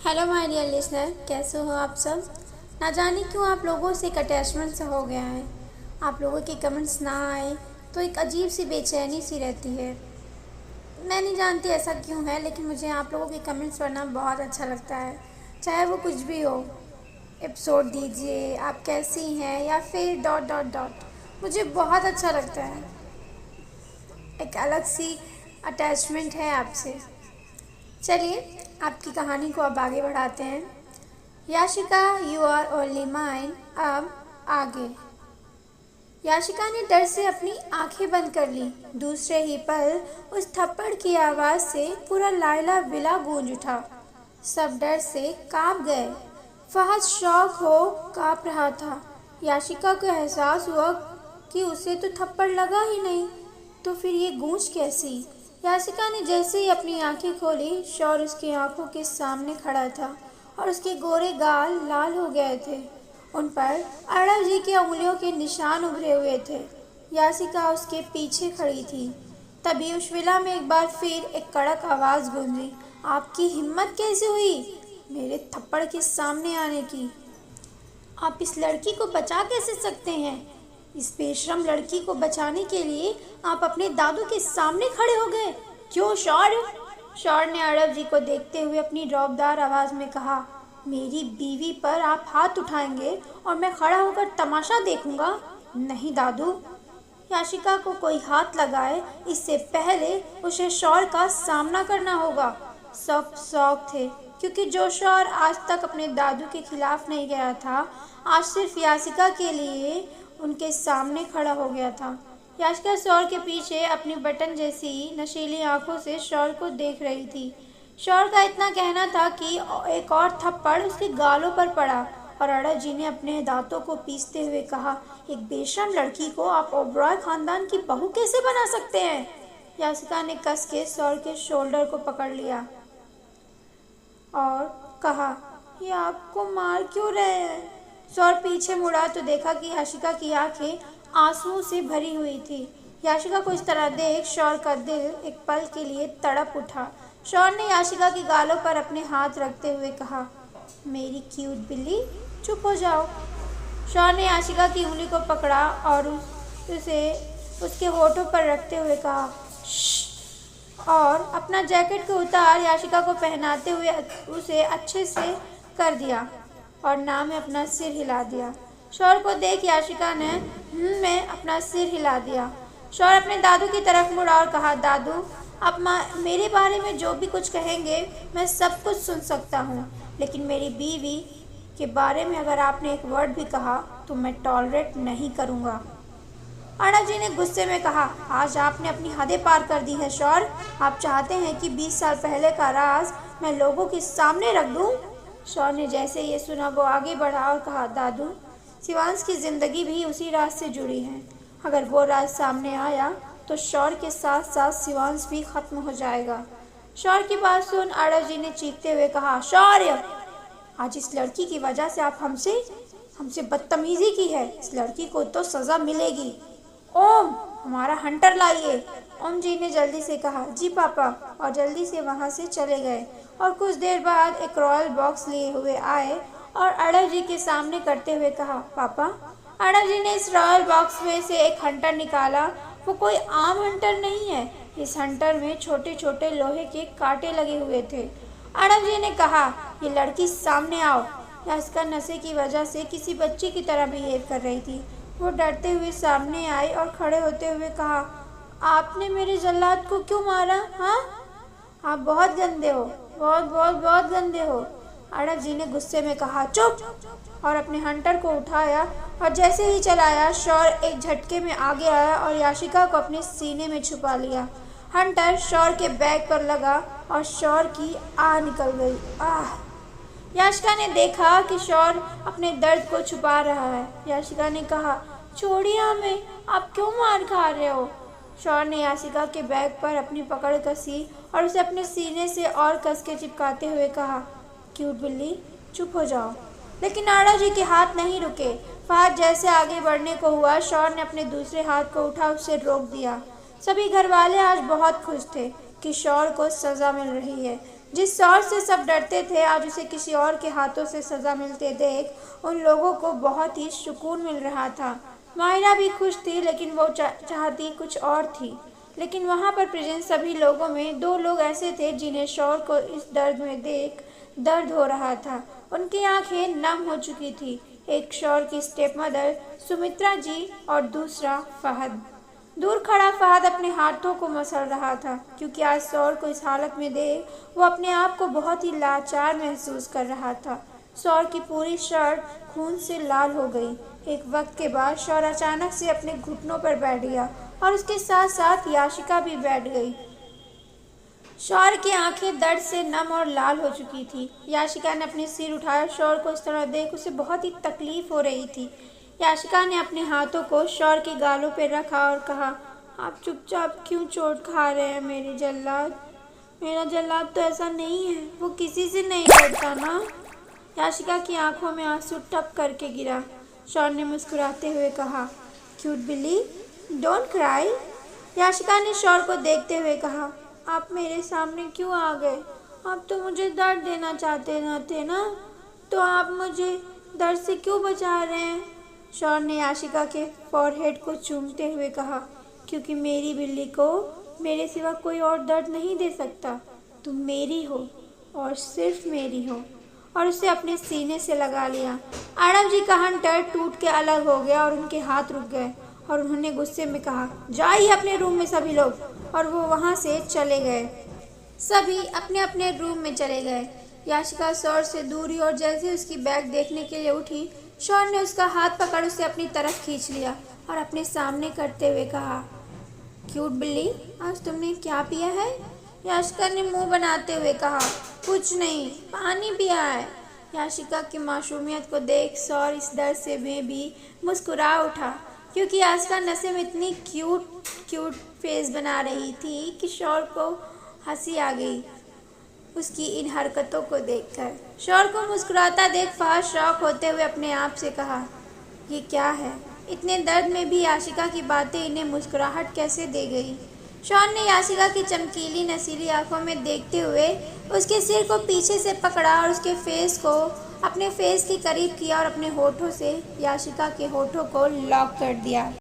Hello my dear listener, कैसे हो आप सब। ना जाने क्यों आप लोगों से एक अटैचमेंट सा हो गया है। आप लोगों के कमेंट्स ना आए तो एक अजीब सी बेचैनी सी रहती है। मैं नहीं जानती ऐसा क्यों है, लेकिन मुझे आप लोगों के कमेंट्स पढ़ना बहुत अच्छा लगता है। चाहे वो कुछ भी हो, एपिसोड दीजिए, आप कैसी हैं, या फिर डॉट डॉट डॉट, मुझे बहुत अच्छा लगता है। एक अलग सी अटैचमेंट है आपसे। चलिए आपकी कहानी को अब आगे बढ़ाते हैं। Yashika, you are only mine. अब आगे। याशिका ने डर से अपनी आंखें बंद कर ली। दूसरे ही पल उस थप्पड़ की आवाज से पूरा लायला विला गूंज उठा। सब डर से कांप गए। फहद शौक हो कांप रहा था। याशिका को एहसास हुआ कि उसे तो थप्पड़ लगा ही नहीं, तो फिर ये गूंज कैसी। याशिका ने जैसे ही अपनी आंखें खोली, शौर उसकी आंखों के सामने खड़ा था और उसके गोरे गाल लाल हो गए थे। उन पर अड़ब जी की उंगलियों के निशान उभरे हुए थे। याशिका उसके पीछे खड़ी थी। तभी उस विला में एक बार फिर एक कड़क आवाज गूंजी। आपकी हिम्मत कैसे हुई मेरे थप्पड़ के सामने आने की? आप इस लड़की को बचा कैसे सकते हैं? इस बेशरम लड़की को बचाने के लिए आप अपने दादू के सामने खड़े हो गए। क्यों शौर? शौर ने अड़ब जी को देखते हुए अपनी रौबदार आवाज में कहा, मेरी बीवी पर आप हाथ उठाएंगे और मैं खड़ा होकर तमाशा देखूंगा? नहीं दादू। याशिका को कोई हाथ लगाए इससे पहले उसे शौर का सामना करना होगा। सब शौक थे, क्योंकि जो शौर आज तक अपने दादू के खिलाफ नहीं गया था, आज सिर्फ याशिका के लिए उनके सामने खड़ा हो गया था। याशिका शौर के पीछे अपनी बटन जैसी नशीली आंखों से शौर को देख रही थी। शौर का इतना कहना था कि एक और थप्पड़ उसके गालों पर पड़ा और अड़ब जी ने अपने दांतों को पीसते हुए कहा, एक बेशरम लड़की को आप ओबरॉय खानदान की बहू कैसे बना सकते हैं? याशिका ने कस के शौर के शोल्डर को पकड़ लिया और कहा, ये आपको मार क्यों रहे हैं? शौर पीछे मुड़ा तो देखा कि याशिका की आंखें आंसुओं से भरी हुई थी। याशिका को इस तरह देख शौर का दिल एक पल के लिए तड़प उठा। शौर ने याशिका के गालों पर अपने हाथ रखते हुए कहा, मेरी क्यूट बिल्ली, चुप हो जाओ। शौर ने याशिका की उंगली को पकड़ा और उसे उसके होठों पर रखते हुए कहा, श्श, और अपना जैकेट को उतार याशिका को पहनाते हुए उसे अच्छे से कर दिया और नाम में अपना सिर हिला दिया। शौर को देख याशिका ने में अपना सिर हिला दिया। शौर अपने दादू की तरफ मुड़ा और कहा, दादू, आप मेरे बारे में जो भी कुछ कहेंगे मैं सब कुछ सुन सकता हूँ, लेकिन मेरी बीवी के बारे में अगर आपने एक वर्ड भी कहा तो मैं टॉलरेट नहीं करूँगा। अड़ब जी ने गुस्से में कहा, आज आपने अपनी हदें पार कर दी है शौर। आप चाहते हैं कि 20 साल पहले का राज मैं लोगों के सामने रख दूँ? शौर ने जैसे ये सुना वो आगे बढ़ा और कहा, दादू, शिवांश की जिंदगी भी उसी राज से जुड़ी है। अगर वो राज सामने आया तो शौर के साथ साथ शिवांश भी खत्म हो जाएगा। शौर की बात सुन अड़ब जी ने चीखते हुए कहा, शौर्य, आज इस लड़की की वजह से आप हमसे बदतमीजी की है। इस लड़की को तो सजा मिलेगी। ओम, हमारा हंटर लाइए। ओम जी ने जल्दी से कहा, जी पापा, और जल्दी से वहाँ से चले गए और कुछ देर बाद एक रॉयल बॉक्स लिए हुए आए और अड़ब जी के सामने करते हुए कहा, पापा। अड़ब जी ने इस रॉयल बॉक्स में से एक हंटर निकाला। वो कोई आम हंटर नहीं है। इस हंटर में छोटे छोटे लोहे के कांटे लगे हुए थे। अड़ब जी ने कहा, ये लड़की सामने आओ। याशिका नशे की वजह से किसी बच्ची की तरह बिहेव कर रही थी। वो डरते हुए सामने आई और खड़े होते हुए कहा, आपने मेरे जल्लाद को क्यों मारा? हाँ, आप बहुत गंदे हो, बहुत बहुत बहुत गंदे हो। अड़ब जी ने गुस्से में कहा, चुप, और अपने हंटर को उठाया और जैसे ही चलाया, शौर एक झटके में आगे आया और याशिका को अपने सीने में छुपा लिया। हंटर शौर के बैग पर लगा और शौर की आह निकल गई। आह! याशिका ने देखा कि शौर अपने दर्द को छुपा रहा है। याशिका ने कहा, छोड़िए हमें, आप क्यों मार खा रहे हो? शौर ने याशिका के बैग पर अपनी पकड़ कसी और उसे अपने सीने से और कस के चिपकाते हुए कहा, क्यूट बिल्ली, चुप हो जाओ। लेकिन अड़ब जी के हाथ नहीं रुके। फहद जैसे आगे बढ़ने को हुआ, शौर ने अपने दूसरे हाथ को उठा उसे रोक दिया। सभी घर वाले आज बहुत खुश थे कि शौर को सज़ा मिल रही है। जिस शौर से सब डरते थे, आज उसे किसी और के हाथों से सज़ा मिलते देख उन लोगों को बहुत ही सुकून मिल रहा था। माहिरा भी खुश थी, लेकिन वो चाहती कुछ और थी। लेकिन वहाँ पर प्रेजेंट सभी लोगों में 2 लोग ऐसे थे जिन्हें शौर को इस दर्द में देख दर्द हो रहा था। उनकी आंखें नम हो चुकी थी। एक शौर की स्टेप मदर सुमित्रा जी और दूसरा फहद। दूर खड़ा फहद अपने हाथों को मसल रहा था, क्योंकि आज शौर को इस हालत में देख वो अपने आप को बहुत ही लाचार महसूस कर रहा था। शौर की पूरी शर्ट खून से लाल हो गई। एक वक्त के बाद शौर अचानक से अपने घुटनों पर बैठ गया और उसके साथ साथ याशिका भी बैठ गई। शौर की आंखें दर्द से नम और लाल हो चुकी थी। याशिका ने अपने सिर उठाया। शौर को इस तरह देख उसे बहुत ही तकलीफ हो रही थी। याशिका ने अपने हाथों को शौर के गालों पर रखा और कहा, आप चुपचाप क्यों चोट खा रहे हैं मेरे जल्लाद? मेरा जल्लाद तो ऐसा नहीं है, वो किसी से नहीं डरता ना। याशिका की आंखों में आंसू टप करके गिरा। शौर ने मुस्कुराते हुए कहा, क्यूट बिल्ली, डोंट क्राई। याशिका ने शौर को देखते हुए कहा, आप मेरे सामने क्यों आ गए? आप तो मुझे दर्द देना चाहते न थे ना, तो आप मुझे दर्द से क्यों बचा रहे हैं? शौर ने याशिका के फॉरहेड को चूमते हुए कहा, क्योंकि मेरी बिल्ली को मेरे सिवा कोई और दर्द नहीं दे सकता। तुम मेरी हो और सिर्फ मेरी हो। और उसे अपने सीने से लगा लिया। आरव जी का हंटर टूट के अलग हो गया और उनके हाथ रुक गए और उन्होंने गुस्से में कहा, जाइए अपने रूम में सभी लोग। और वो वहाँ से चले गए। सभी अपने अपने रूम में चले गए। याशिका शौर से दूरी और जैसे उसकी बैग देखने के लिए उठी, शौर ने उसका हाथ पकड़ उसे अपनी तरफ खींच लिया और अपने सामने करते हुए कहा, क्यूट बिल्ली, आज तुमने क्या पिया है? याशिका ने मुंह बनाते हुए कहा, कुछ नहीं, पानी पिया है। याशिका की मासूमियत को देख शौर इस डर से में भी मुस्कुरा उठा, क्योंकि याशिका नशे में इतनी क्यूट फेस बना रही थी कि शौर को हंसी आ गई उसकी इन हरकतों को देखकर। शौर को मुस्कुराता देख फहद शौक होते हुए अपने आप से कहा, ये क्या है? इतने दर्द में भी याशिका की बातें इन्हें मुस्कुराहट कैसे दे गई? शौर ने याशिका की चमकीली नसीली आंखों में देखते हुए उसके सिर को पीछे से पकड़ा और उसके फेस को अपने फेस के करीब किया और अपने होठों से याशिका के होठों को लॉक कर दिया।